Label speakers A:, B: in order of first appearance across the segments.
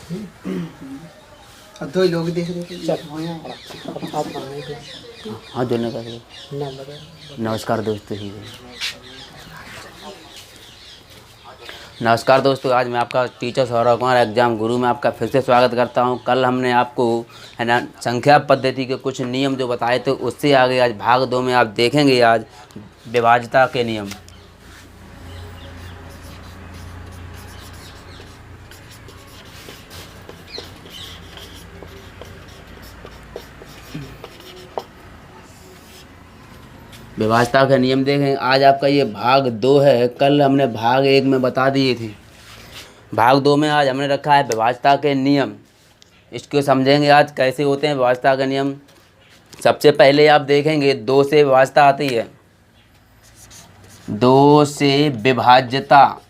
A: अब दो ही लोग देख रहे थे।
B: हाँ जुड़ने का नमस्कार दोस्तों ही नमस्कार दोस्तों, आज मैं आपका टीचर सौरभ कुमार एग्जाम गुरु में आपका फिर से स्वागत करता हूं। कल हमने आपको है ना संख्या पद्धति के कुछ नियम जो बताए थे, उससे आगे आज भाग 2 में आप देखेंगे आज विभाज्यता के नियम। विभाज्यता के नियम देखें। आज आपका ये भाग 2 है। कल हमने भाग 1 में बता दिए थे। भाग 2 में आज हमने रखा है विभाज्यता के नियम। इसको समझेंगे आज कैसे होते हैं विभाज्यता के नियम। सबसे पहले आप देखेंगे 2 से विभाज्यता आती है। 2 से विभाज्यता,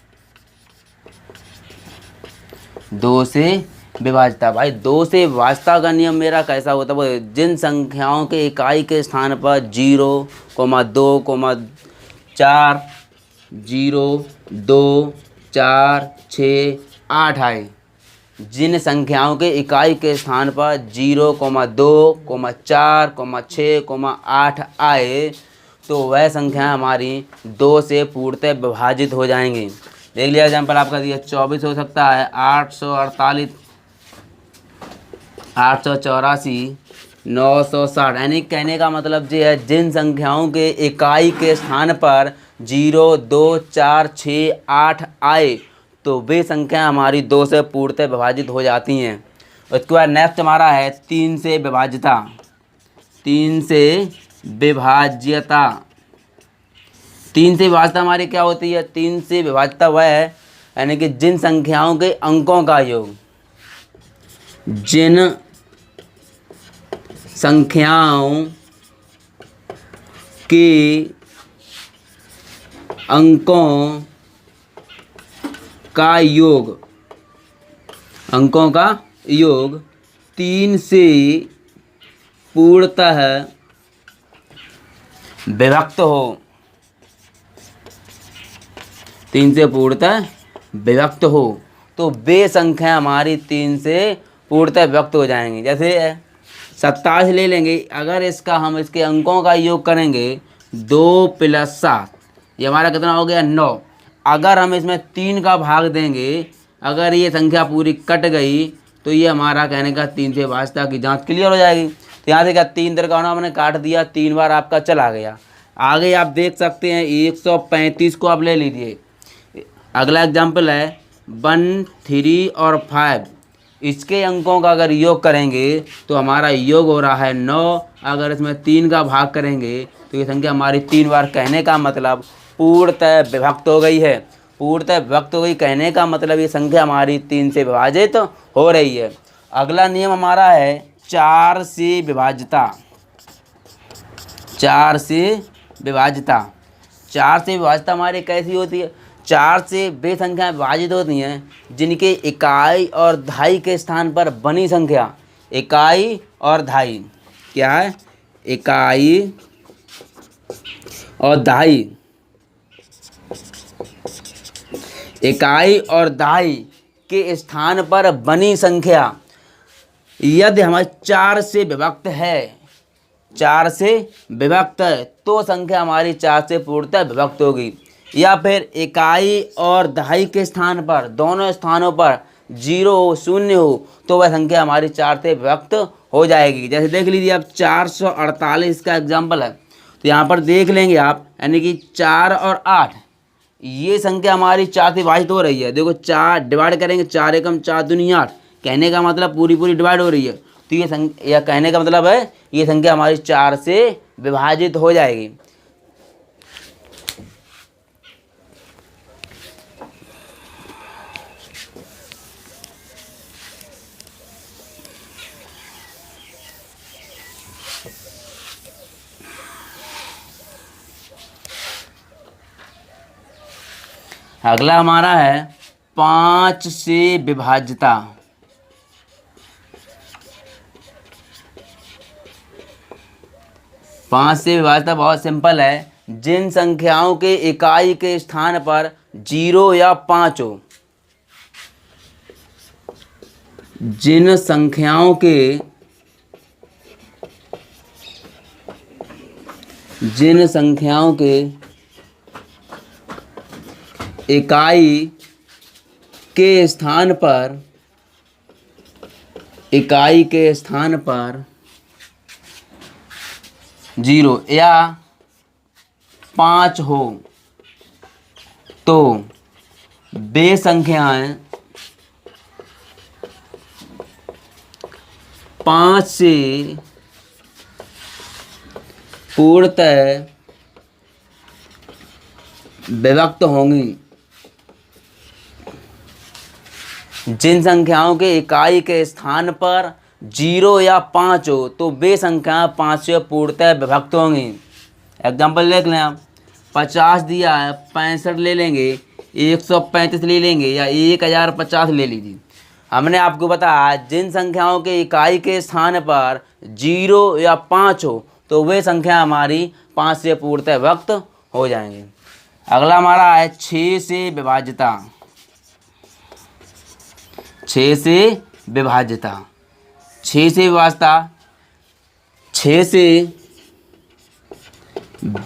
B: 2 से विभाज्यता। भाई 2 से विभाज्यता का नियम मेरा कैसा होता है, वो जिन संख्याओं के इकाई के स्थान पर 0, 2, 4, 0, 2, 4, 6, 8 आए, जिन संख्याओं के इकाई के स्थान पर 0, 2, 4, 6, 8 आए तो वह संख्या हमारी 2 से पूर्णतः विभाजित हो जाएंगी। देख लिया एग्जाम्पल आपका दिया 24 हो सकता है, 848, 884, 960। यानी कहने का मतलब ये है जिन संख्याओं के इकाई के स्थान पर 0, 2, 4, 6, 8 आए तो वे संख्या हमारी 2 से पूर्णतः विभाजित हो जाती हैं। उसके बाद नेक्स्ट हमारा है 3 से विभाज्यता। 3 से विभाज्यता, 3 से विभाज्यता हमारी क्या होती है? 3 से विभाज्यता वह है यानी कि जिन संख्याओं के अंकों का योग, जिन संख्याओं के अंकों का योग, अंकों का योग 3 से पूर्णतः विभक्त हो, 3 से पूर्णतः विभक्त हो तो वे संख्या हमारी 3 से पूर्णतः विभक्त हो जाएंगी। जैसे 27 ले लेंगे, अगर इसका हम इसके अंकों का योग करेंगे 2 + 7, ये हमारा कितना हो गया? 9। अगर हम इसमें 3 का भाग देंगे, अगर ये संख्या पूरी कट गई तो ये हमारा कहने का 3 से विभाज्यता की जांच क्लियर हो जाएगी। तो यहाँ से क्या 3 त्रिकोणों हमने काट दिया, 3 बार आपका चला गया। आगे आप देख सकते हैं 135 को आप ले लीजिए। अगला एग्जाम्पल है 1, 3 और 5। इसके अंकों का अगर योग करेंगे तो हमारा योग हो रहा है 9। अगर इसमें 3 का भाग करेंगे तो ये संख्या हमारी 3 बार, कहने का मतलब पूर्णतः विभक्त हो गई है। पूर्णतः विभक्त हो गई कहने का मतलब ये संख्या हमारी 3 से विभाजित हो रही है। अगला नियम हमारा है 4 से विभाज्यता। 4 से विभाज्यता, 4 से विभाज्यता हमारी कैसी होती है? 4 से वे संख्याएं विभाजित होती हैं जिनके इकाई और दहाई के स्थान पर बनी संख्या, इकाई और दहाई, क्या है? इकाई और दहाई, इकाई और दहाई के स्थान पर बनी संख्या यदि हमारे 4 से विभक्त है, 4 से विभक्त है तो संख्या हमारी 4 से पूर्णतः विभक्त होगी। या फिर इकाई और दहाई के स्थान पर, दोनों स्थानों पर 0 हो, 0 हो तो वह संख्या हमारी 4 से विभक्त हो जाएगी। जैसे देख लीजिए आप 448 का एग्जाम्पल है, तो यहाँ पर देख लेंगे आप, यानी कि 4 और 8 ये संख्या हमारी 4 से विभाजित हो रही है। देखो 4 डिवाइड करेंगे, 4 एकम 4 दूनी 8, कहने का मतलब पूरी पूरी डिवाइड हो रही है। तो ये संख्या, कहने का मतलब है ये संख्या हमारी 4 से विभाजित हो जाएगी। अगला हमारा है 5 से विभाज्यता। 5 से विभाज्यता बहुत सिंपल है। जिन संख्याओं के इकाई के स्थान पर 0 या 5 हो, जिन संख्याओं के इकाई के स्थान पर 0 या 5 हो तो वे संख्याएं 5 से पूर्णतः विभक्त होंगी। जिन संख्याओं के इकाई के स्थान पर 0 या 5 हो तो वे संख्याएं 5 से पूर्णतः विभक्त होंगी। एग्जाम्पल देख लें आप, 50 दिया है, 65 ले लेंगे, 135 ले लेंगे या 1050 ले लीजिए। हमने आपको बताया जिन संख्याओं के इकाई के स्थान पर 0 या 5 हो तो वे संख्या हमारी 5 से पूर्णतः विभक्त हो जाएंगे। अगला हमारा है 6 से विभाज्यता। 6 से विभाज्यता 6 से विभाज्यता 6 से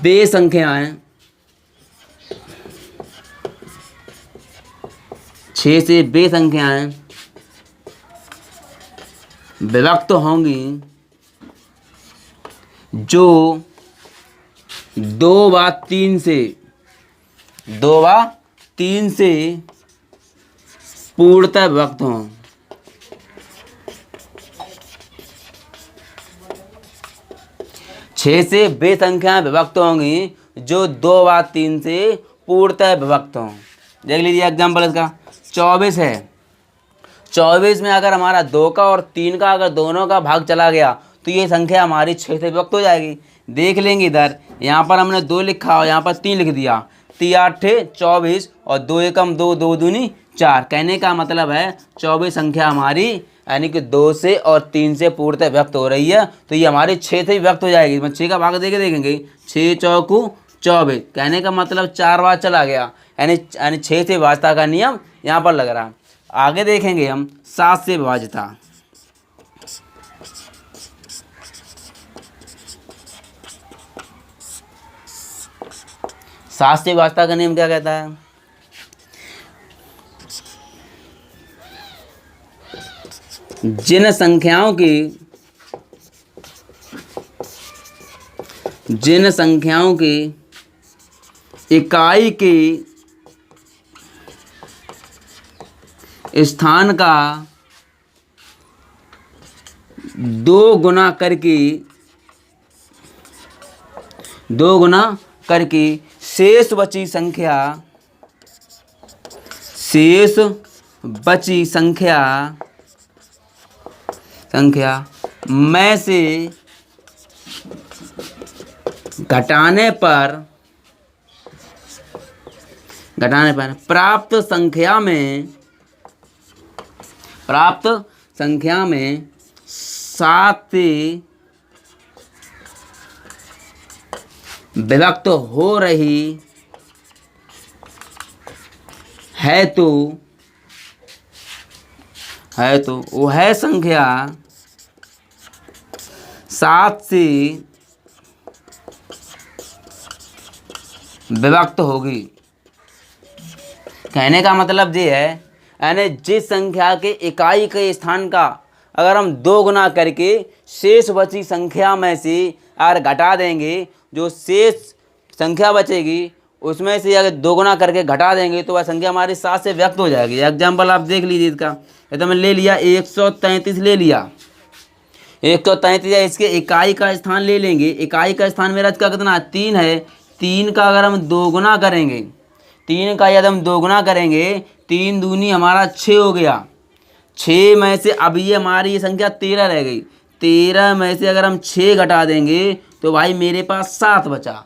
B: वे संख्याएं 6 से वे संख्याएं विभक्त होंगी जो 2 व 3 से पूर्णतः विभक्त हों। 6 से वे संख्याएं विभक्त होंगी जो 2 व 3 से पूर्णतः विभक्त हों। देख लीजिए एग्जाम्पल इसका 24 है। 24 में अगर हमारा 2 का और 3 का अगर दोनों का भाग चला गया तो ये संख्या हमारी 6 से विभक्त हो जाएगी। देख लेंगे इधर, यहाँ पर हमने 2 लिखा और यहाँ पर 3 लिख दिया। 3 8 24 और 2 एकम 2, 2 दूनी 4। कहने का मतलब है 24 संख्या हमारी यानी कि 2 से और 3 से पूर्णतः विभक्त हो रही है तो ये हमारी 6 से विभक्त हो जाएगी। मैं 6 का भाग देके देखेंगे 6 चौकू 24। कहने का मतलब 4 बार चला गया यानी 6 से विभाज्यता का नियम यहाँ पर लग रहा। आगे देखेंगे हम 7 से विभाज्यता। 7 से विभाज्यता का नियम क्या कहता है? जिन संख्याओं की इकाई के स्थान का 2 गुना करके शेष बची संख्या में से घटाने पर प्राप्त संख्या में 7 से विभक्त हो रही है तो वह संख्या 7 से विभक्त होगी। कहने का मतलब ये है यानी जिस संख्या के इकाई के स्थान का अगर हम 2 गुना करके शेष बची संख्या में से अगर घटा देंगे, जो शेष संख्या बचेगी उसमें से अगर 2 गुना करके घटा देंगे तो वह संख्या हमारी 7 से व्यक्त हो जाएगी। एग्जाम्पल आप देख लीजिए इसका, तो मैंने ले लिया 133 ले लिया 133 या इसके इकाई का स्थान ले लेंगे। इकाई का स्थान मेरा इसका कितना 3 है। 3 का अगर हम 2 गुना करेंगे, 3 का यदि हम 2 गुना करेंगे 3 दूनी हमारा 6 हो गया। 6 में से अब ये हमारी ये संख्या 13 रह गई। 13 में से अगर हम 6 घटा देंगे तो भाई मेरे पास 7 बचा।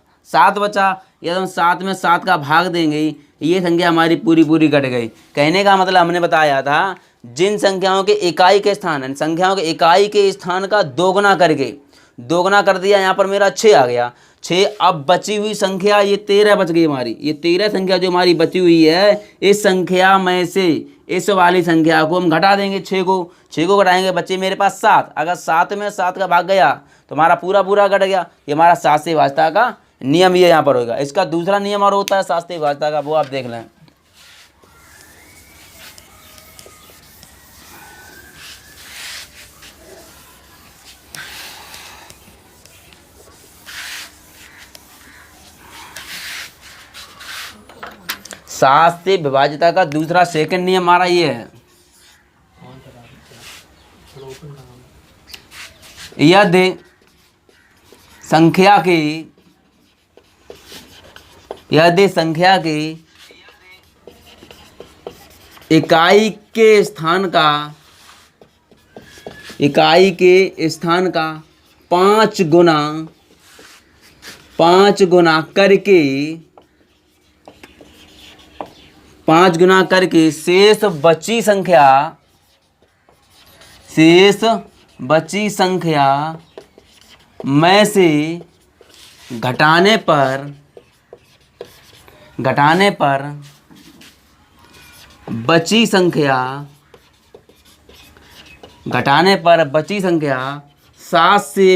B: यदि हम 7 में 7 का भाग देंगे ये संख्या हमारी पूरी कट गई। कहने का मतलब हमने बताया था जिन संख्याओं के इकाई के स्थान संख्याओं के इकाई के स्थान का 2 गुना करके 2 गुना कर दिया, यहाँ पर मेरा 6 आ गया। 6। अब बची हुई संख्या ये 13 बच गई हमारी। ये 13 संख्या जो हमारी बची हुई है, इस संख्या में से इस वाली संख्या को हम घटा देंगे 6 को। 6 को घटाएंगे, बच्चे मेरे पास 7। अगर 7 में 7 का भाग गया तो हमारा पूरा पूरा घट गया। ये हमारा 7 से विभाज्यता का नियम ये यहाँ पर होगा। इसका दूसरा नियम और होता है 7 से विभाज्यता का, वो आप देख लें। सात से विभाज्यता का दूसरा सेकंड नियम हमारा ये है, यदि संख्या की इकाई के स्थान का 5 गुना करके शेष बची संख्या में से घटाने पर बची संख्या 7 से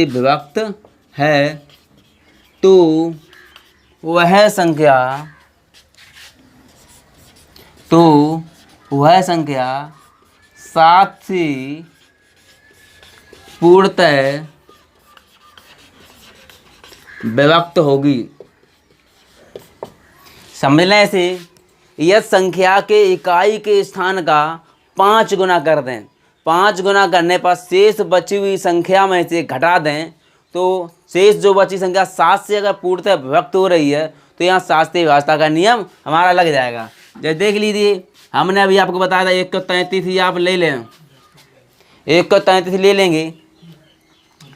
B: विभक्त है, तो वह संख्या 7 से पूर्णतः विभक्त होगी। समझ लें ऐसे, यदि संख्या के इकाई के स्थान का 5 गुना कर दें, 5 गुना करने पर शेष बची हुई संख्या में से घटा दें, तो शेष जो बची संख्या 7 से अगर पूर्णतः विभक्त हो रही है, तो यहाँ 7 से विभाज्यता का नियम हमारा लग जाएगा। जैसे देख लीजिए, हमने अभी आपको बताया था 1 को 33 ही आप ले लें, 1 को 33 ले लेंगे।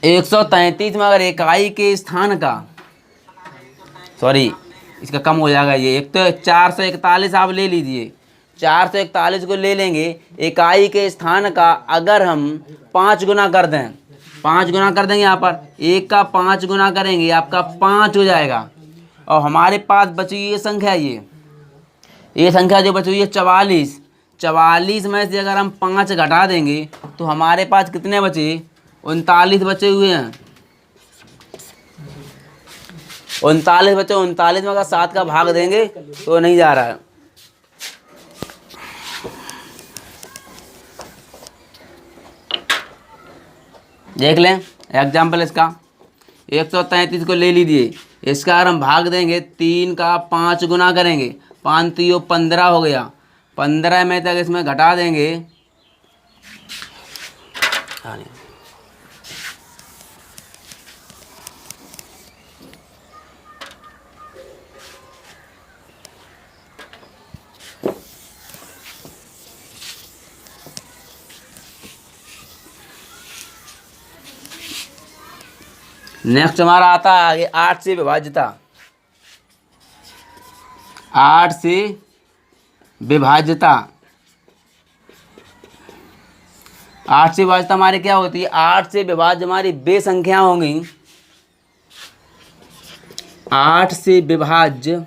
B: 133 में अगर इकाई के स्थान का, इसका कम हो जाएगा ये, एक तो 441 आप ले लीजिए, 441 को ले लेंगे। इकाई के स्थान का अगर हम 5 गुना कर दें, 5 गुना कर देंगे, यहाँ पर 1 का 5 गुना करेंगे, आपका 5 हो जाएगा। और हमारे पास बची हुई ये संख्या जो बची हुई है 44 में से अगर हम 5 घटा देंगे तो हमारे पास कितने बचे? 39 बचे हुए हैं। 39 बचे, 39 में अगर 7 का भाग देंगे तो नहीं जा रहा है। देख लें एग्जाम्पल इसका, 133 को ले लीजिए, इसका अगर हम भाग देंगे 3 का 5 गुना करेंगे, 5 3 15 हो गया, 15 में तक इसमें घटा देंगे, नेक्स्ट हमारा आता है आगे 8 से विभाज्यता। 8 से विभाज्यता, 8 से विभाज्यता हमारी क्या होती है? 8 से विभाज्य हमारी वे संख्या होंगी, 8 से विभाज्य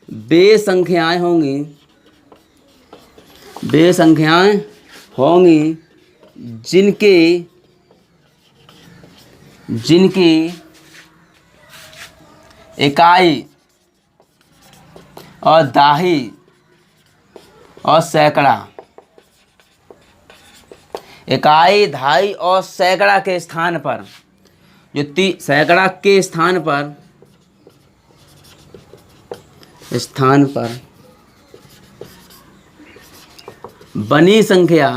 B: वे संख्याएं होंगी जिनकी इकाई और दाही और सैकड़ा, इकाई दहाई और सैकड़ा के स्थान पर, सैकड़ा के स्थान पर बनी संख्या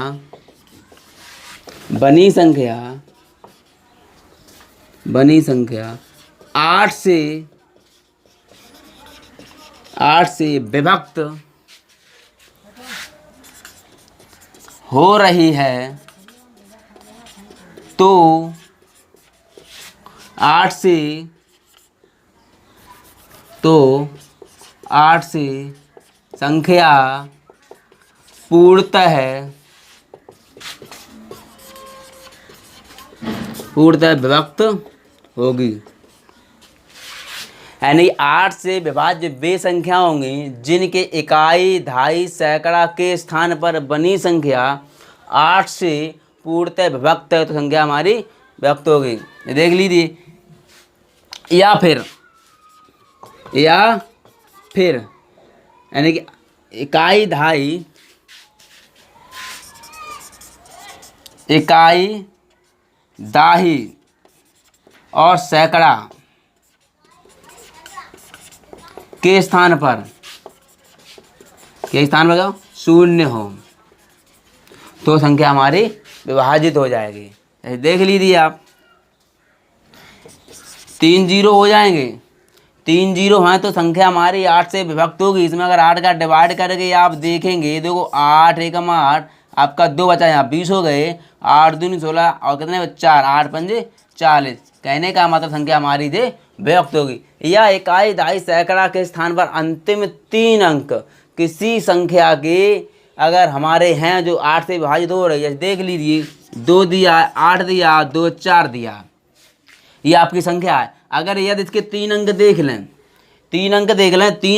B: 8 से विभक्त हो रही है, तो 8 से संख्या पूर्णतः पूर्णतः विभक्त होगी। यानी 8 से विभाज्य वे संख्या होंगी जिनके इकाई, दहाई, सैकड़ा के स्थान पर बनी संख्या 8 से पूर्णतः विभक्त है, तो संख्या हमारी विभक्त होगी। ये देख लीजिए। या फिर यानी कि इकाई, दाही और सैकड़ा के स्थान पर शून्य हो तो संख्या हमारी विभाजित हो जाएगी। देख लीजिए आप, 3 जीरो हो जाएंगे, 3 जीरो हैं तो संख्या हमारी 8 से विभक्त होगी। इसमें अगर 8 का डिवाइड करके आप देखेंगे, देखो 8 एकम 8, आपका 2 बचा, यहाँ 20 हो गए, 8 दूनी 16 और कितने 4, 8 पंजे 40। कहने का मतलब संख्या हमारी जे विभक्त होगी। या इकाई, दहाई, सैकड़ा के स्थान पर अंतिम 3 अंक किसी संख्या के अगर हमारे हैं जो 8 से विभाजित हो रही है, देख लीजिए 2 दिया, 8 दिया, 2 4 दिया, ये आपकी संख्या है। अगर यदि इसके 3 अंक देख लें, 3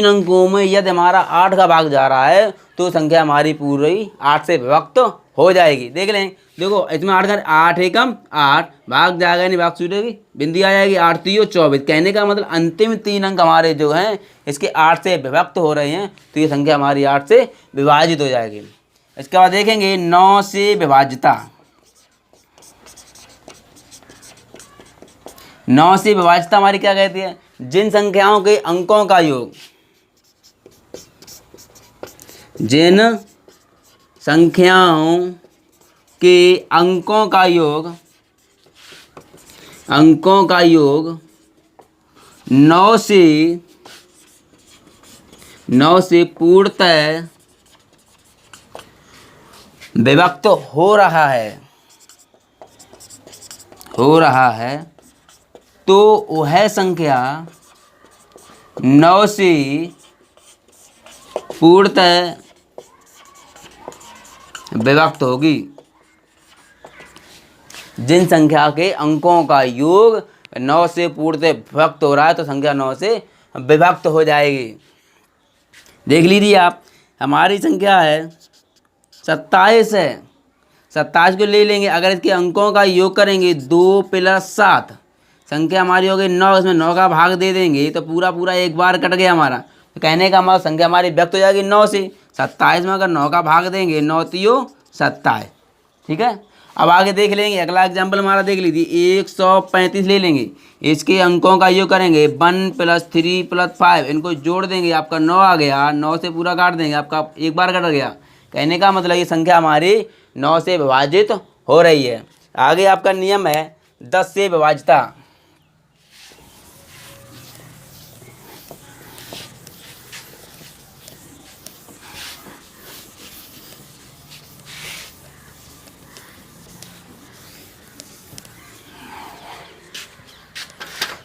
B: अंकों में यदि हमारा 8 का भाग जा रहा है तो संख्या हमारी पूरी 8 से विभक्त हो जाएगी। देख लें, देखो इसमें 8 एकम 8 भाग जाएगा, नहीं भाग छूटेगी, बिंदी आ जाएगी, 8 3 24। कहने का मतलब अंतिम 3 अंक हमारे जो हैं इसके 8 से विभक्त हो रहे हैं, तो ये संख्या हमारी 8 से विभाजित हो जाएगी। इसके बाद देखेंगे 9 से विभाज्यता। 9 से विभाज्यता हमारी क्या कहती है? जिन संख्याओं के अंकों का योग, जिन संख्याओं के अंकों का योग 9 से पूर्णतः विभक्त हो रहा है तो वह संख्या 9 से पूर्णतः विभक्त होगी। जिन संख्या के अंकों का योग 9 से पूर्णतः विभक्त हो रहा है तो संख्या 9 से विभक्त हो जाएगी। देख लीजिए आप, हमारी संख्या है 27 है, 27 को ले लेंगे, अगर इसके अंकों का योग करेंगे 2 + 7, संख्या हमारी हो गई 9, इसमें 9 का भाग दे देंगे तो पूरा एक बार कट गया हमारा। तो कहने का मतलब संख्या हमारी व्यक्त हो जाएगी 9 से। 27 में अगर 9 का भाग देंगे, 9 3 27, ठीक है। अब आगे देख लेंगे, अगला एग्जाम्पल हमारा देख लीजिए, 135 ले लेंगे, इसके अंकों का योग करेंगे 1 + 3 + 5, इनको जोड़ देंगे, आपका 9 आ गया, 9 से पूरा काट देंगे, आपका एक बार कट गया। कहने का मतलब ये संख्या हमारी 9 से विभाजित हो रही है। आगे आपका नियम है 10 से विभाज्यता।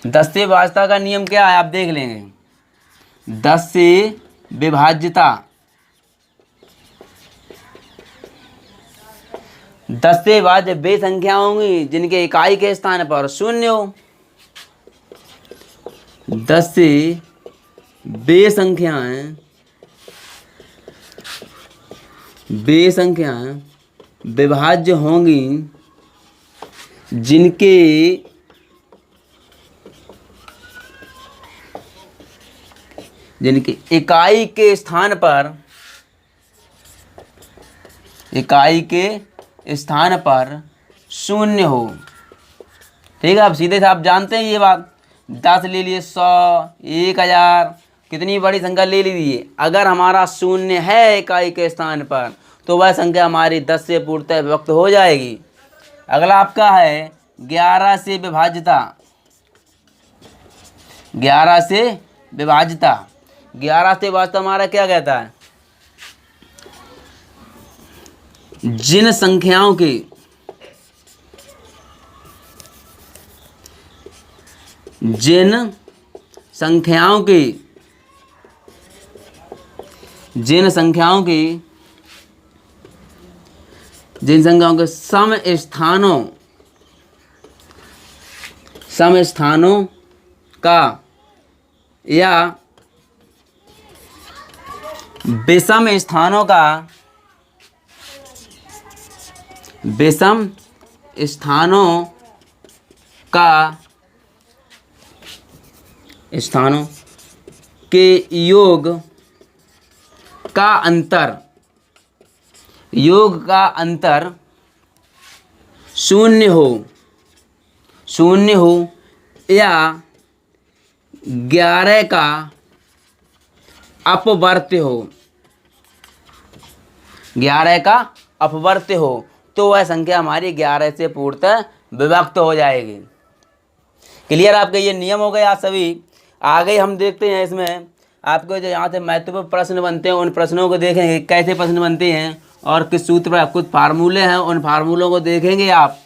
B: 10 से विभाज्यता का नियम क्या है आप देख लेंगे। 10 से विभाज्यता, 10 से विभाज्य वे संख्या होंगी जिनके इकाई के स्थान पर शून्य हो। 10 से वे संख्याएं विभाज्य होंगी जिनके इकाई के स्थान पर शून्य हो। ठीक है, अब सीधे से आप जानते हैं ये बात। 10 ले लिए, 100, 1000, कितनी बड़ी संख्या ले लीजिए, अगर हमारा शून्य है इकाई के स्थान पर तो वह संख्या हमारी 10 से पूर्णतः विभक्त हो जाएगी। अगला आपका है 11 से विभाज्यता। 11 से विभाज्यता हमारा क्या कहता है? जिन संख्याओं के सम स्थानों सम स्थानों का या विषम स्थानों का, विषम स्थानों का, स्थानों के योग का अंतर, योग का अंतर शून्य हो, शून्य हो या 11 का अपवर्त्य हो, 11 का अपवर्त्य हो, तो वह संख्या हमारी 11 से पूर्णतः विभक्त हो जाएगी। क्लियर? आपके ये नियम हो गए। आप सभी आगे हम देखते हैं इसमें आपको जो यहाँ से महत्वपूर्ण प्रश्न बनते हैं, उन प्रश्नों को देखेंगे कैसे प्रश्न बनते हैं और किस सूत्र पर, कुछ फार्मूले हैं, उन फार्मूलों को देखेंगे आप,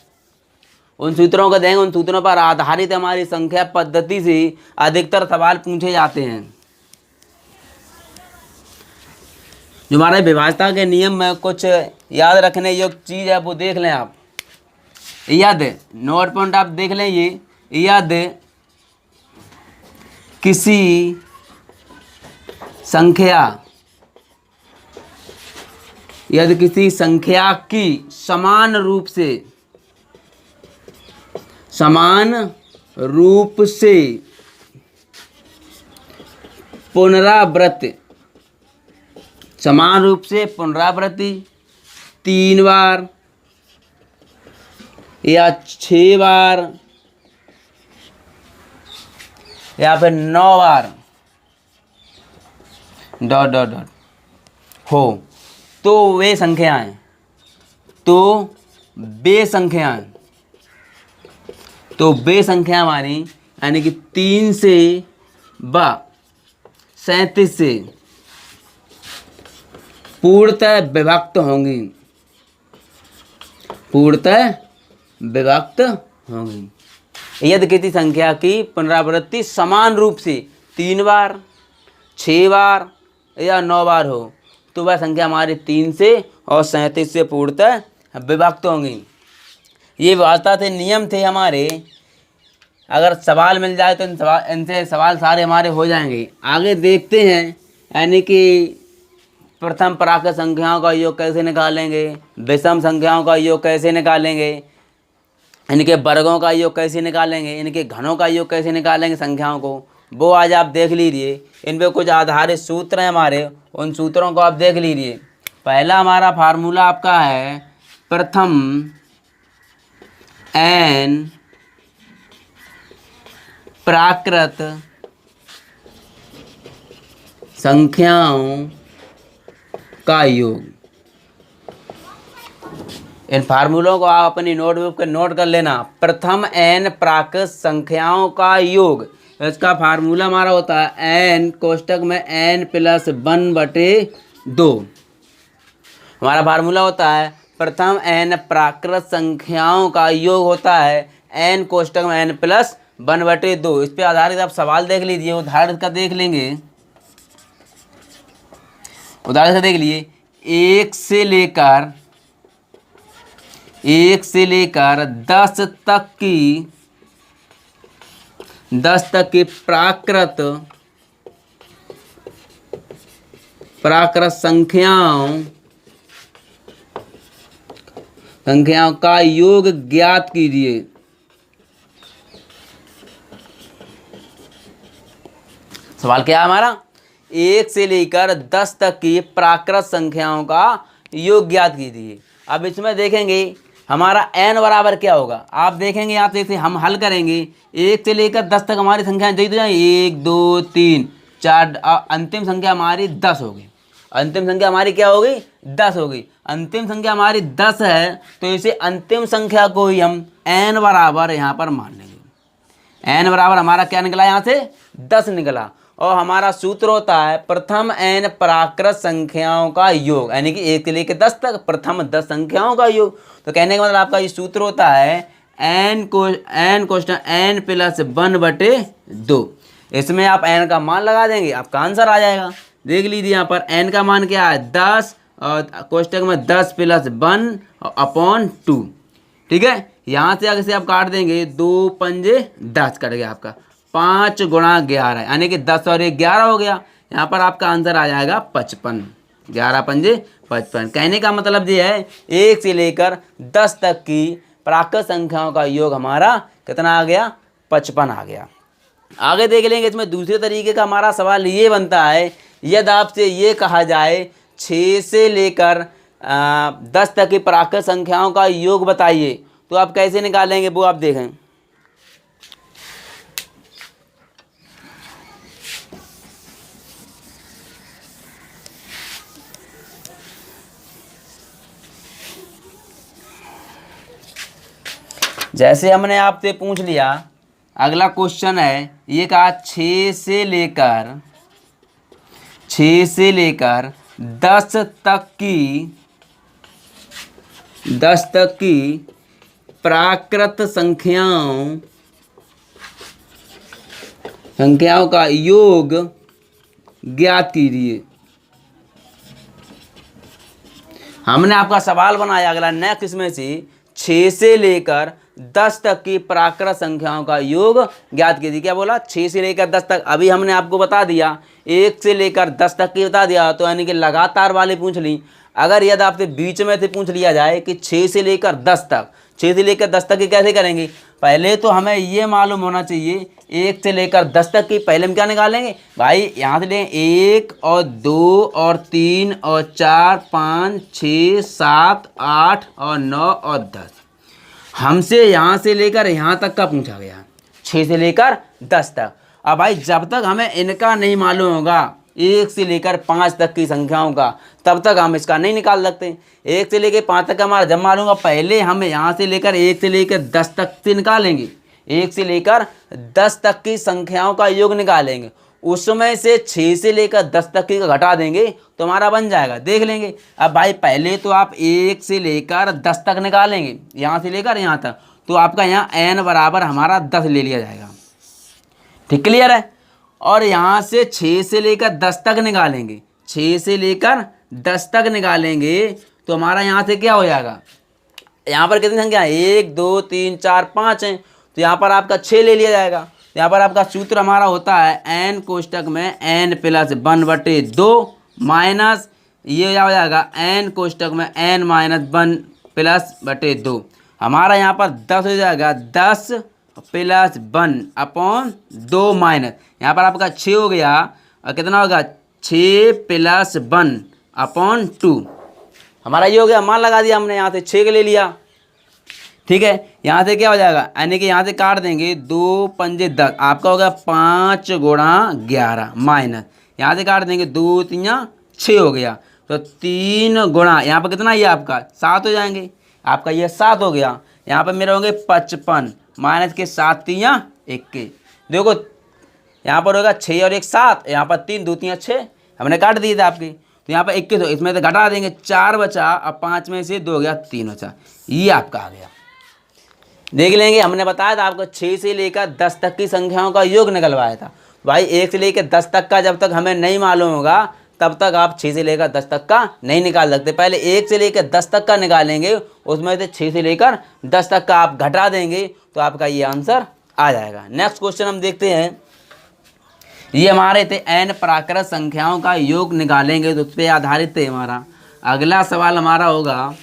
B: उन सूत्रों को देंगे, उन सूत्रों पर आधारित हमारी संख्या पद्धति से अधिकतर सवाल पूछे जाते हैं। जो हमारे विभाजता के नियम में कुछ याद रखने योग्य चीज़ है वो देख लें आप। याद नोट पॉइंट आप देख लें, ये याद किसी संख्या, यदि किसी संख्या की समान रूप से पुनरावृत्ति, समान रूप से पुनरावृत्ति 3 बार या 6 बार या फिर 9 बार डॉट डॉट डॉट हो, तो वे संख्याएं, तो वे संख्या हमारी यानी कि 3 से 37 से पूर्णतः विभक्त होंगी, पूर्णतः विभक्त होंगी। यदि किसी संख्या की पुनरावृत्ति समान रूप से 3 बार, 6 बार या 9 बार हो, तो वह संख्या हमारी 3 से और 37 से पूर्णतः विभक्त होंगी। ये व्यवस्था थे, नियम थे हमारे। अगर सवाल मिल जाए तो इनसे सवाल सारे हमारे हो जाएंगे। आगे देखते हैं यानी कि प्रथम प्राकृत संख्याओं का योग कैसे निकालेंगे, विषम संख्याओं का योग कैसे निकालेंगे, इनके वर्गों का योग कैसे निकालेंगे, इनके घनों का योग कैसे निकालेंगे संख्याओं को, वो आज आप देख लीजिए। इन पे कुछ आधारित सूत्र हैं हमारे, उन सूत्रों को आप देख लीजिए। पहला हमारा फार्मूला आपका है प्रथम n प्राकृत संख्याओं का योग। इन फार्मूलों को आप अपनी नोटबुक पर नोट कर लेना। प्रथम n प्राकृत संख्याओं का योग, इसका फार्मूला हमारा होता है n कोष्टक में n+1/2। हमारा फार्मूला होता है प्रथम n प्राकृत संख्याओं का योग होता है n कोष्टक में n+1/2। इस पे आधारित आप सवाल देख लीजिए, उदाहरण का देख लेंगे। उदाहरण से देख लिए 1 से लेकर 10 तक की प्राकृत संख्याओं का योग ज्ञात कीजिए। सवाल क्या है हमारा? 1 से लेकर 10 तक की प्राकृत संख्याओं का योग ज्ञात कीजिए। अब इसमें देखेंगे हमारा n बराबर क्या होगा। आप देखेंगे यहाँ से हम हल करेंगे 1 से लेकर 10 तक हमारी संख्याएं देखी तो जाए 1 2 3 4, अंतिम संख्या हमारी 10 होगी। अंतिम संख्या हमारी क्या होगी? 10 होगी। अंतिम संख्या हमारी 10 है, तो इसे अंतिम संख्या को ही हम n बराबर यहाँ पर मान लेंगे। n बराबर हमारा क्या निकला? यहाँ से 10 निकला। और हमारा सूत्र होता है प्रथम n प्राकृत संख्याओं का योग, यानी कि 1 से लेकर 10 तक प्रथम 10 संख्याओं का योग। तो कहने का मतलब आपका ये सूत्र होता है n कोष्टक n+1/2। इसमें आप n का मान लगा देंगे, आपका आंसर आ जाएगा। देख लीजिए यहाँ पर n का मान क्या है? 10 और कोष्टक में 10+1/2। ठीक है, यहाँ से अगर से आप काट देंगे 2 पंजे 10 कट गया आपका, 5 गुणा 11 यानी कि 10 और 1 11 हो गया। यहाँ पर आपका आंसर आ जाएगा 55, 11 पंजे 55। कहने का मतलब ये है 1 से लेकर 10 तक की प्राकृत संख्याओं का योग हमारा कितना आ गया, 55 आ गया। आगे देख लेंगे इसमें दूसरे तरीके का हमारा सवाल ये बनता है, यदि आपसे ये कहा जाए 6 से लेकर 10 तक की प्राकृत संख्याओं का योग बताइए, तो आप कैसे निकालेंगे वो आप देखें। जैसे हमने आपसे पूछ लिया, अगला क्वेश्चन है ये कहा 6 से लेकर 10 तक की प्राकृत संख्याओं का योग ज्ञात कीजिए। हमने आपका सवाल बनाया अगला नेक्स्ट, इसमें से 6 से लेकर 10 तक की प्राकृत संख्याओं का योग ज्ञात कीजिए। क्या बोला, 6 से लेकर 10 तक। अभी हमने आपको बता दिया 1 से लेकर 10 तक की बता दिया, तो यानी कि लगातार वाले पूछ ली। अगर यदि आपसे बीच में से पूछ लिया जाए कि 6 से लेकर 10 तक, 6 से लेकर 10 तक की कैसे करेंगे, पहले तो हमें ये मालूम होना चाहिए 1 से लेकर 10 तक की पहले हम क्या निकालेंगे भाई, यहाँ से लें 1 और 2 और 3 और 4 5 6 7 8 और 9 और 10। हमसे यहाँ से लेकर यहाँ तक का पूछा गया, 6 से लेकर 10 तक। अब भाई जब तक हमें इनका नहीं मालूम होगा 1 से लेकर 5 तक की संख्याओं का, तब तक हम इसका नहीं निकाल सकते। 1 से लेकर 5 तक हमारा जब मालूम होगा, पहले हमें यहाँ से लेकर 1 से लेकर 10 तक से निकालेंगे, 1 से लेकर 10 तक की संख्याओं का योग निकालेंगे। उसमें से 6 से लेकर 10 तक की घटा देंगे तो हमारा बन जाएगा। देख लेंगे। अब भाई पहले तो आप 1 से लेकर 10 तक निकालेंगे, यहाँ से लेकर यहाँ तक, तो आपका यहाँ n बराबर हमारा 10 ले लिया जाएगा। ठीक, क्लियर है। और यहाँ से 6 से लेकर 10 तक निकालेंगे, 6 से लेकर 10 तक निकालेंगे तो हमारा यहाँ से क्या हो जाएगा, यहाँ पर कितनी संख्या है 1 2 3 4 5 हैं, तो यहाँ पर आपका 6 ले लिया जाएगा। तो यहाँ पर आपका सूत्र हमारा होता है n कोष्टक में n प्लस 1/2 माइनस ये क्या हो जाएगा n कोष्टक में n माइनस 1 प्लस 2। हमारा यहाँ पर 10 हो जाएगा, 10 प्लस 1/2 माइनस यहाँ पर आपका 6 हो गया, और कितना होगा 6 प्लस 1/2। हमारा ये हो गया, मान लगा दिया हमने, यहाँ से 6 ले लिया। ठीक है, यहाँ से क्या हो जाएगा, यानी कि यहाँ से काट देंगे 2 पंजे 10, आपका होगा 5 गुणा 11 माइनस यहाँ से काट देंगे 2 3 6 हो गया, तो 3 गुणा यहाँ पर कितना, ये आपका 7 हो जाएंगे, आपका ये 7 हो गया। यहाँ पर मेरे होंगे 55 माइनस के 7 3 21। देखो यहाँ पर होगा 6 और 1 7, यहाँ पर 3 2 3 6 हमने काट दिए थे आपकी, तो यहाँ पर 21 हो, इसमें से घटा देंगे 4 बचा, अब 5 में से 2 गया 3 बचा, ये आपका आ गया। देख लेंगे, हमने बताया था आपको 6 से लेकर 10 तक की संख्याओं का योग निकलवाया था। भाई 1 से लेकर 10 तक का जब तक हमें नहीं मालूम होगा तब तक आप 6 से लेकर 10 तक का नहीं निकाल सकते। पहले 1 से लेकर 10 तक का निकालेंगे, उसमें से 6 से लेकर 10 तक का आप घटा देंगे तो आपका ये आंसर आ जाएगा। नेक्स्ट क्वेश्चन हम देखते हैं, ये हमारे थे n प्राकृत संख्याओं का योग निकालेंगे, तो उस पर आधारित है हमारा अगला सवाल। हमारा होगा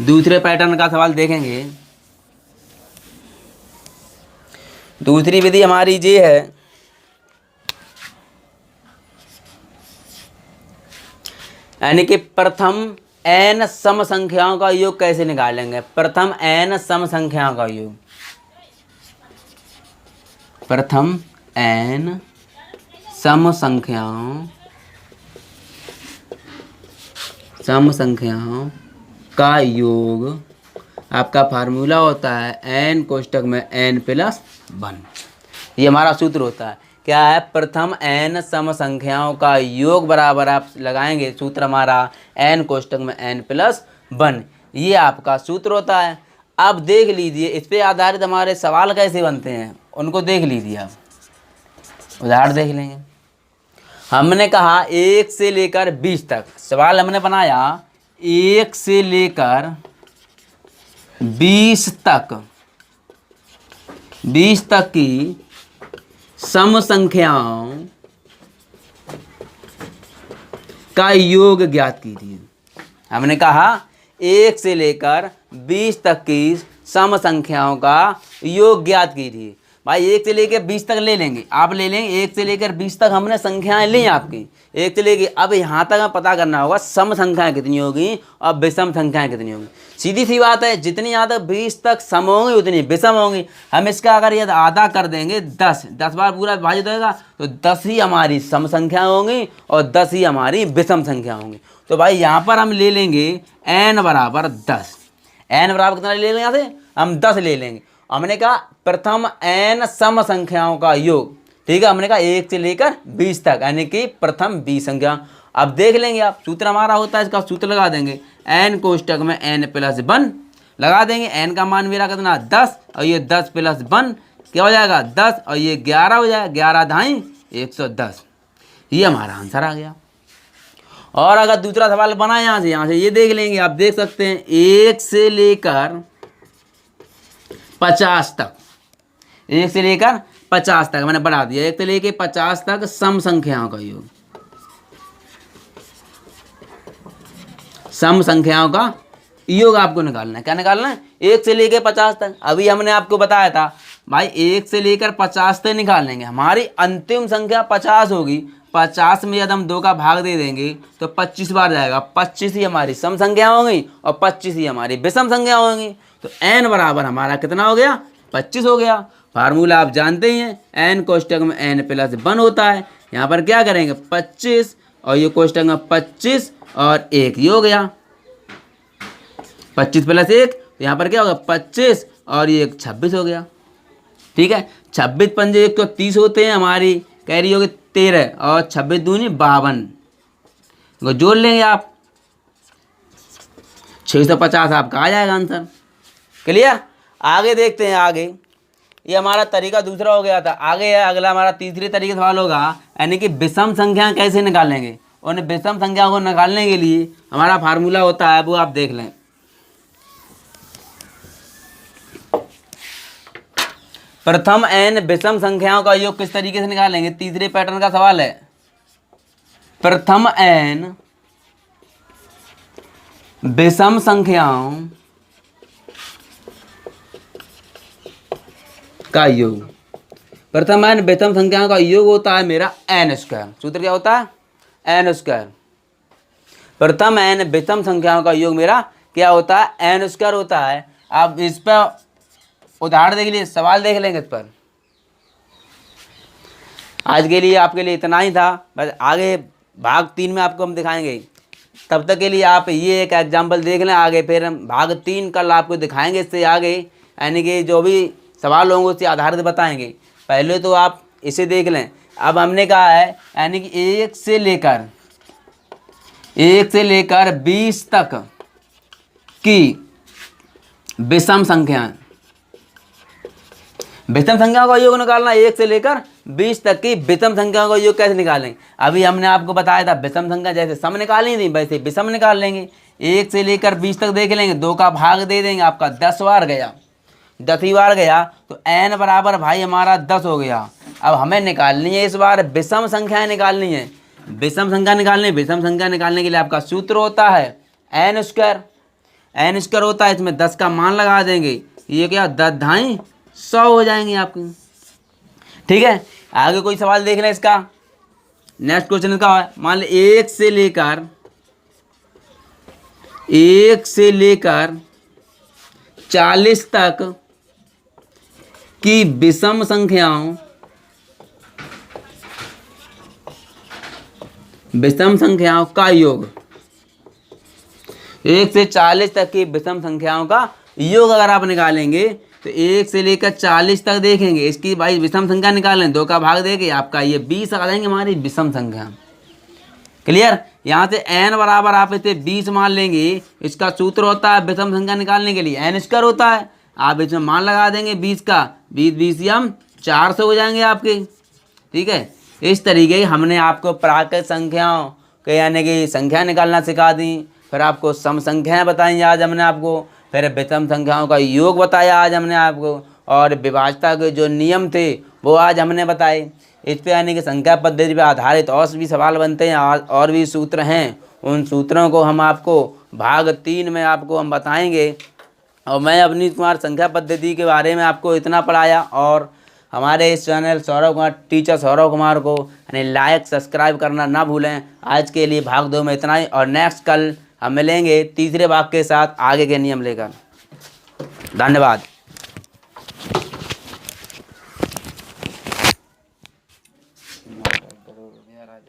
B: दूसरे पैटर्न का सवाल देखेंगे। दूसरी विधि हमारी ये है, यानी कि प्रथम n सम संख्याओं का योग कैसे निकालेंगे। प्रथम n सम संख्याओं का योग, प्रथम n सम संख्याओं का योग, आपका फार्मूला होता है n कोष्टक में n प्लस 1। ये हमारा सूत्र होता है, क्या है, प्रथम n सम संख्याओं का योग बराबर आप लगाएंगे सूत्र हमारा n कोष्टक में n प्लस 1, ये आपका सूत्र होता है। अब देख लीजिए इस पे आधारित हमारे सवाल कैसे बनते हैं, उनको देख लीजिए। आप उदाहरण देख लेंगे। हमने कहा 1 से लेकर 20 तक, सवाल हमने बनाया 1 से लेकर 20 तक की सम संख्याओं का योग ज्ञात कीजिए। हमने कहा 1 से लेकर 20 तक की सम संख्याओं का योग ज्ञात कीजिए। भाई 1 से लेकर 20 तक ले लेंगे, आप ले लेंगे 1 से लेकर 20 तक हमने संख्याएं ली आपकी 1 से लेकर। अब यहाँ तक हमें पता करना होगा सम संख्याएं कितनी होगी और विषम संख्याएं कितनी होगी। सीधी सी बात है, जितनी ज़्यादा 20 तक सम होंगी उतनी विषम होंगी। हम इसका अगर यदि आधा कर देंगे 10 बार पूरा विभाजित होगा तो 10 ही हमारी सम संख्या होंगी और 10 ही हमारी विषम संख्या होंगी। तो भाई यहाँ पर हम ले लेंगे n बराबर 10। n बराबर कितना ले लेंगे? यहाँ से हम 10 ले लेंगे। हमने कहा प्रथम n सम संख्याओं का योग, ठीक है। हमने कहा 1 से लेकर 20 तक, यानी कि प्रथम 20 संख्या। अब देख लेंगे आप, सूत्र हमारा होता है, इसका सूत्र लगा देंगे n कोष्टक में n प्लस 1 लगा देंगे। n का मान मेरा कितना 10 और ये 10 प्लस 1 क्या हो जाएगा 10 और ये 11 हो जाएगा, 11 ढाई 110। ये हमारा आंसर आ गया। और अगर दूसरा सवाल बना यहाँ से ये देख लेंगे, आप देख सकते हैं 1 से लेकर 50 तक, 1 से लेकर 50 तक मैंने बढ़ा दिया, 1 से लेकर 50 तक सम संख्याओं का योग, सम संख्याओं का योग आपको निकालना है। क्या निकालना है? 1 से लेकर 50 तक। अभी हमने आपको बताया था भाई 1 से लेकर 50 तक निकालेंगे, हमारी अंतिम संख्या 50 होगी। 50 में यदि हम 2 का भाग दे देंगे तो 25 बार जाएगा, 25 ही हमारी सम संख्या होंगी और 25 ही हमारी विषम संख्या होंगी। तो n बराबर हमारा कितना हो गया? 25 हो गया। फार्मूला आप जानते ही हैं, n कोष्टक में n प्लस 1 होता है। यहाँ पर क्या करेंगे 25 और ये कोष्टक में 25 और 1 ये हो गया 25 प्लस 1, तो यहाँ पर क्या होगा 25 और ये 26 हो गया। ठीक है, 26 पंजे 1 तो 30 होते हैं, हमारी कैरी होगी 13 और 26 दूनी 52 जोड़ लेंगे आप 650 आपका आ जाएगा आंसर। क्लियर? आगे देखते हैं। आगे ये हमारा तरीका दूसरा हो गया था। आगे है अगला हमारा तीसरे तरीके सवाल होगा, यानी कि विषम संख्या कैसे निकालेंगे। उन विषम संख्या को निकालने के लिए हमारा फार्मूला होता है, वो आप देख लें। प्रथम n विषम संख्याओं का योग किस तरीके से निकालेंगे? तीसरे पैटर्न का सवाल है। प्रथम n विषम संख्याओं का योग, प्रथम n विषम संख्याओं का योग होता है मेरा n स्क्वायर। सूत्र क्या होता है? n square. प्रथम n विषम संख्याओं का योग मेरा क्या होता है? n स्क्वायर होता है। अब इस पर उदाहरण देख लीजिए, सवाल देख लेंगे इस पर। आज के लिए आपके लिए इतना ही था, बस आगे भाग 3 में आपको हम दिखाएंगे। तब तक के लिए आप ये एक एग्जाम्पल देख लें, आगे फिर हम भाग 3 कल आपको दिखाएंगे। इससे आगे यानी कि जो भी सवाल होंगे उससे आधारित बताएंगे। पहले तो आप इसे देख लें। अब हमने कहा है यानी कि 1 से लेकर 20 तक की विषम संख्या, विषम संख्याओं का योग निकालना। 1 से लेकर 20 तक की विषम संख्याओं का योग कैसे निकालें? अभी हमने आपको बताया था विषम संख्या जैसे सम निकालनी थी वैसे विषम निकाल लेंगे। 1 से लेकर 20 तक देख लेंगे, 2 का भाग दे देंगे, आपका 10 बार गया, 10 ही बार गया तो n बराबर भाई हमारा 10 हो गया। अब हमें निकालनी है इस बार विषम संख्याएं निकालनी है। विषम संख्या निकालनी, विषम संख्या निकालने के लिए आपका सूत्र होता है n स्क्वायर। n स्क्वायर होता है, इसमें 10 का मान लगा देंगे, ये क्या 10 ढाई 100 हो जाएंगे आपकी। ठीक है, आगे कोई सवाल देख लें इसका। नेक्स्ट क्वेश्चन का है, मान ली 1 से लेकर 40 तक की विषम संख्याओं का योग। 1 से 40 तक की विषम संख्याओं का योग अगर आप निकालेंगे तो 1 से लेकर 40 तक देखेंगे, इसकी भाई विषम संख्या निकालें, 2 का भाग देके आपका ये 20 आ जाएंगे हमारी विषम संख्या। क्लियर? यहाँ से n बराबर आप इसे 20 मान लेंगे। इसका सूत्र होता है विषम संख्या निकालने के लिए n स्क्वायर होता है। आप इसमें मान लगा देंगे 20 का, 20 या 400 हो जाएंगे आपके। ठीक है, इस तरीके हमने आपको प्राकृत संख्याओं के यानी कि संख्या निकालना सिखा दी। फिर आपको सम संख्याएँ बताई आज हमने आपको, फिर विषम संख्याओं का योग बताया आज हमने आपको, और विभाज्यता के जो नियम थे वो आज हमने बताए। इस पे यानी कि संख्या पद्धति पर आधारित और भी सवाल बनते हैं, और भी सूत्र हैं। उन सूत्रों को हम आपको भाग 3 में आपको हम बताएंगे। और मैं अवनीश कुमार संख्या पद्धति के बारे में आपको इतना पढ़ाया, और हमारे इस चैनल सौरव कुमार टीचर सौरव कुमार को यानी लाइक सब्सक्राइब करना ना भूलें। आज के लिए भाग 2 में इतना ही, और नेक्स्ट कल हम मिलेंगे तीसरे भाग के साथ आगे के नियम लेकर। धन्यवाद।